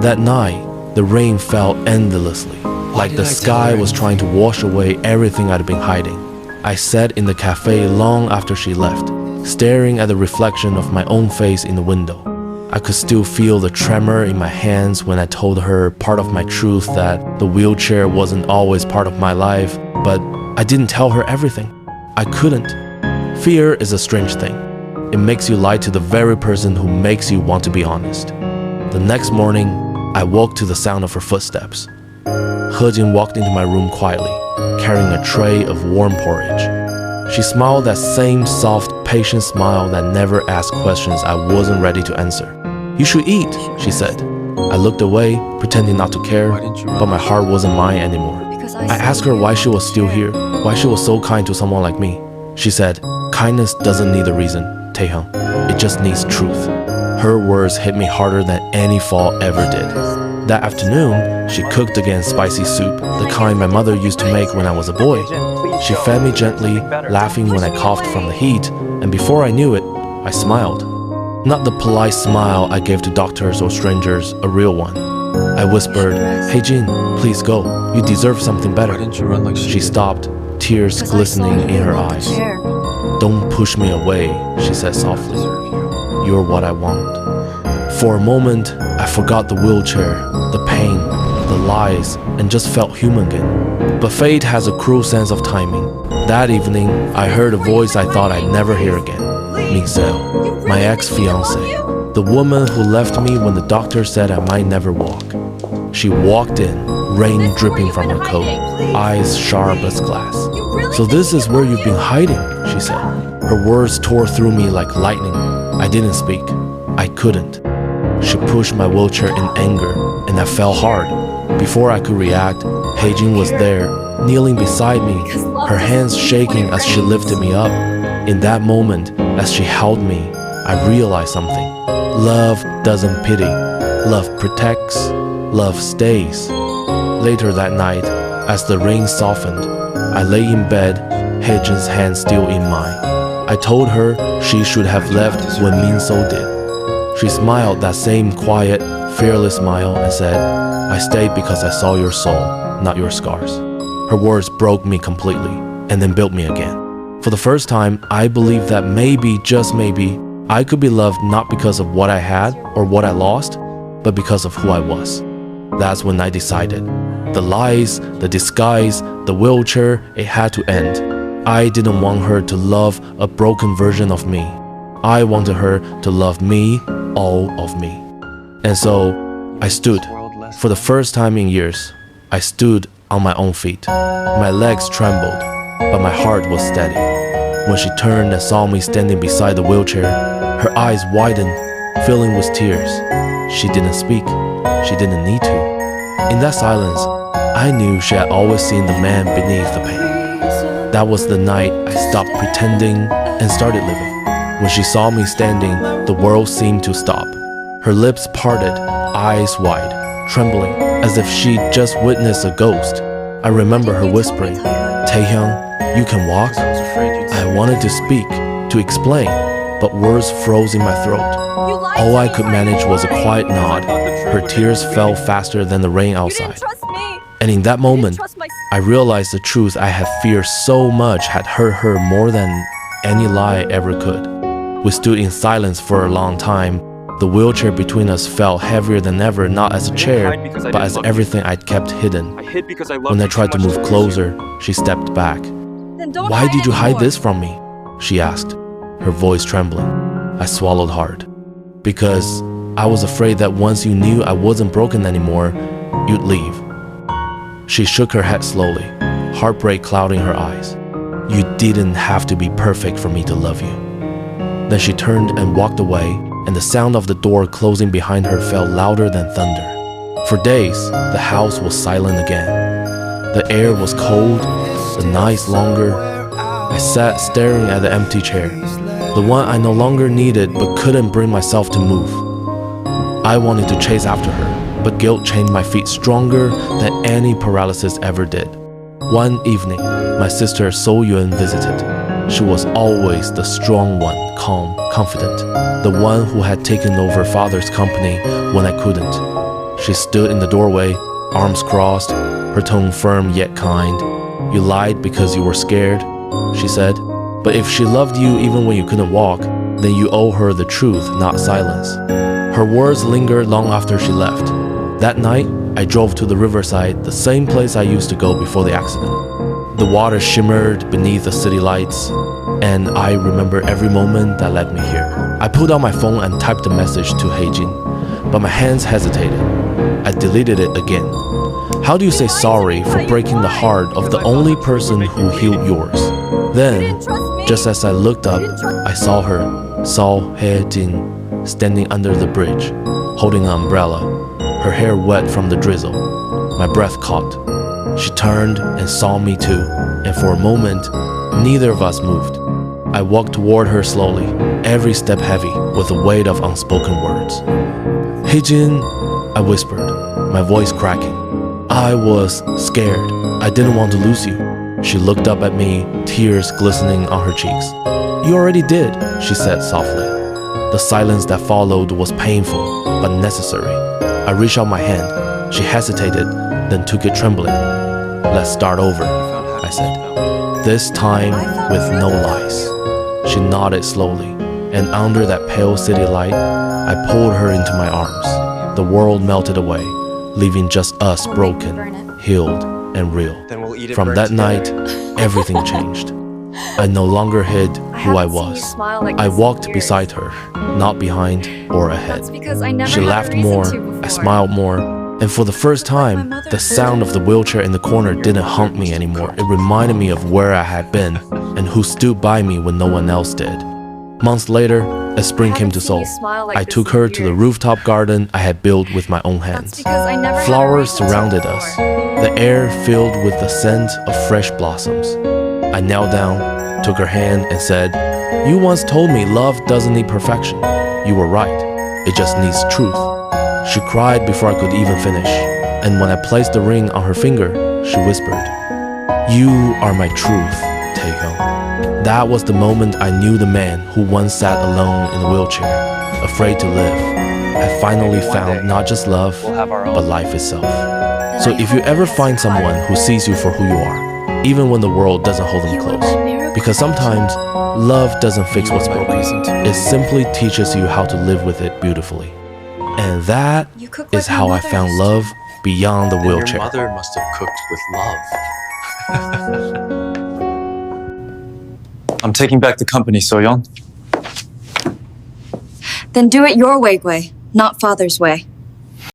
That night, the rain fell endlessly, like the sky was trying to wash away everything I'd been hiding. I sat in the cafe long after she left, staring at the reflection of my own face in the window. I could still feel the tremor in my hands when I told her part of my truth, that the wheelchair wasn't always part of my life, but I didn't tell her everything. I couldn't. Fear is a strange thing. It makes you lie to the very person who makes you want to be honest. The next morning, I woke to the sound of her footsteps. Hye-jin walked into my room quietly, carrying a tray of warm porridge. She smiled that same soft, patient smile that never asked questions I wasn't ready to answer. "You should eat," she said. I looked away, pretending not to care, but my heart wasn't mine anymore. I asked her why she was still here, why she was so kind to someone like me. She said, "Kindness doesn't need a reason, Tae-hyun. It just needs truth." Her words hit me harder than any fall ever did. That afternoon, she cooked again spicy soup, the kind my mother used to make when I was a boy. She fed me gently, laughing when I coughed from the heat, and before I knew it, I smiled. Not the polite smile I gave to doctors or strangers, a real one. I whispered, "Hey Jin, please go. You deserve something better." She stopped, tears glistening in her eyes. "Don't push me away," she said softly. "You're what I want." For a moment, I forgot the wheelchair, the pain, the lies, and just felt human again. But fate has a cruel sense of timing. That evening, I heard a voice I thought I'd never hear again. Seo, my ex-fiancée, the woman who left me when the doctor said I might never walk. She walked in, rain dripping from her coat, eyes sharp as glass. "So this is where you've been hiding," she said. Her words tore through me like lightning. I didn't speak. I couldn't. She pushed my wheelchair in anger, and I fell hard. Before I could react, Hye-jin was there, kneeling beside me, her hands shaking as she lifted me up. In that moment, as she held me, I realized something. Love doesn't pity. Love protects. Love stays. Later that night, as the rain softened, I lay in bed, Hye-jin's hand still in mine. I told her she should have left when Min-seo did. She smiled that same quiet, fearless smile and said, "I stayed because I saw your soul, not your scars." Her words broke me completely and then built me again. For the first time, I believed that maybe, just maybe, I could be loved not because of what I had or what I lost, but because of who I was. That's when I decided. The lies, the disguise, the wheelchair, it had to end. I didn't want her to love a broken version of me. I wanted her to love me, all of me. And so, I stood. For the first time in years, I stood on my own feet. My legs trembled, but my heart was steady. When she turned and saw me standing beside the wheelchair, her eyes widened, filling with tears. She didn't speak. She didn't need to. In that silence, I knew she had always seen the man beneath the pain. That was the night I stopped pretending and started living. When she saw me standing, the world seemed to stop. Her lips parted, eyes wide, trembling, as if she'd just witnessed a ghost. I remember her whispering, "Tae-hyun, you can walk?" I wanted to speak, to explain, but words froze in my throat. All I could manage was a quiet nod. Her tears fell faster than the rain outside. And in that moment, I realized the truth I had feared so much had hurt her more than any lie ever could. We stood in silence for a long time. The wheelchair between us felt heavier than ever, not as a chair, but as everything I'd kept hidden. When I tried to move closer, she stepped back. "Why did you hide this from me?" she asked, her voice trembling. I swallowed hard. "Because I was afraid that once you knew I wasn't broken anymore, you'd leave." She shook her head slowly, heartbreak clouding her eyes. "You didn't have to be perfect for me to love you." Then she turned and walked away, and the sound of the door closing behind her felt louder than thunder. For days, the house was silent again. The air was cold, the nights longer. I sat staring at the empty chair, the one I no longer needed but couldn't bring myself to move. I wanted to chase after her, but guilt chained my feet stronger than any paralysis ever did. One evening, my sister Seo Hye-jin visited. She was always the strong one, calm, confident, the one who had taken over father's company when I couldn't. She stood in the doorway, arms crossed, her tone firm yet kind. You lied because you were scared, she said. But if she loved you even when you couldn't walk, then you owe her the truth, not silence. Her words lingered long after she left. That night, I drove to the riverside, the same place I used to go before the accident. The water shimmered beneath the city lights, and I remember every moment that led me here. I pulled out my phone and typed a message to Hye-jin, but my hands hesitated. I deleted it again. How do you say sorry for breaking the heart of the only person who healed yours? Then, just as I looked up, I saw her, Seo Hye-jin, standing under the bridge, holding an umbrella, her hair wet from the drizzle. My breath caught. She turned and saw me too, and for a moment, neither of us moved. I walked toward her slowly, every step heavy with the weight of unspoken words. Hye-jin, I whispered, my voice cracking. I was scared. I didn't want to lose you. She looked up at me, tears glistening on her cheeks. You already did, she said softly. The silence that followed was painful, but necessary. I reached out my hand. She hesitated, then took it trembling. Let's start over, I said. This time with no lies. She nodded slowly, and under that pale city light, I pulled her into my arms. The world melted away, leaving just us broken, healed, and real. From that night, everything changed. I no longer hid who I was. I walked beside her, not behind or ahead. She laughed more, I smiled more, and for the first time, the sound of the wheelchair in the corner didn't haunt me anymore. It reminded me of where I had been and who stood by me when no one else did. Months later, as spring came to Seoul, I took her to the rooftop garden I had built with my own hands. Flowers surrounded us, the air filled with the scent of fresh blossoms. I knelt down, took her hand, and said, "You once told me love doesn't need perfection. You were right. It just needs truth." She cried before I could even finish, and when I placed the ring on her finger, she whispered, "You are my truth, Tae-hyun." That was the moment I knew the man who once sat alone in a wheelchair, afraid to live. I finally found not just love, but life itself. So if you ever find someone who sees you for who you are, even when the world doesn't hold them close, because sometimes love doesn't fix what's broken. It simply teaches you how to live with it beautifully. And that is how I found love beyond the wheelchair. Your mother must have cooked with love. I'm taking back the company, Seo-yeon. Then do it your way, Gwei, not Father's way.